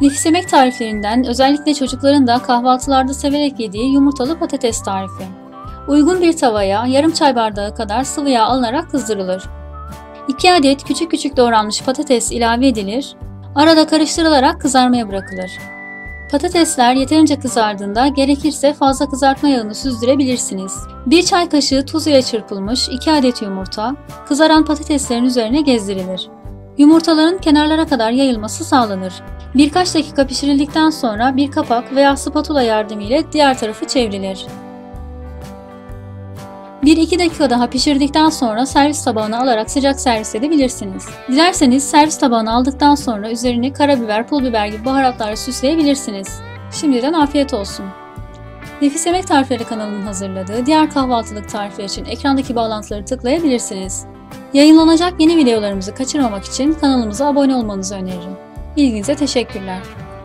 Nefis yemek tariflerinden özellikle çocukların da kahvaltılarda severek yediği yumurtalı patates tarifi. Uygun bir tavaya yarım çay bardağı kadar sıvı yağ alınarak kızdırılır. 2 adet küçük küçük doğranmış patates ilave edilir, arada karıştırılarak kızarmaya bırakılır. Patatesler yeterince kızardığında gerekirse fazla kızartma yağını süzdürebilirsiniz. 1 çay kaşığı tuz ile çırpılmış 2 adet yumurta, kızaran patateslerin üzerine gezdirilir. Yumurtaların kenarlara kadar yayılması sağlanır. Birkaç dakika pişirildikten sonra bir kapak veya spatula yardımıyla diğer tarafı çevrilir. 1-2 dakika daha pişirdikten sonra servis tabağına alarak sıcak servis edebilirsiniz. Dilerseniz servis tabağına aldıktan sonra üzerini karabiber, pul biber gibi baharatlarla süsleyebilirsiniz. Şimdiden afiyet olsun. Nefis Yemek Tarifleri kanalının hazırladığı diğer kahvaltılık tarifler için ekrandaki bağlantıları tıklayabilirsiniz. Yayınlanacak yeni videolarımızı kaçırmamak için kanalımıza abone olmanızı öneririm. İlginize teşekkürler.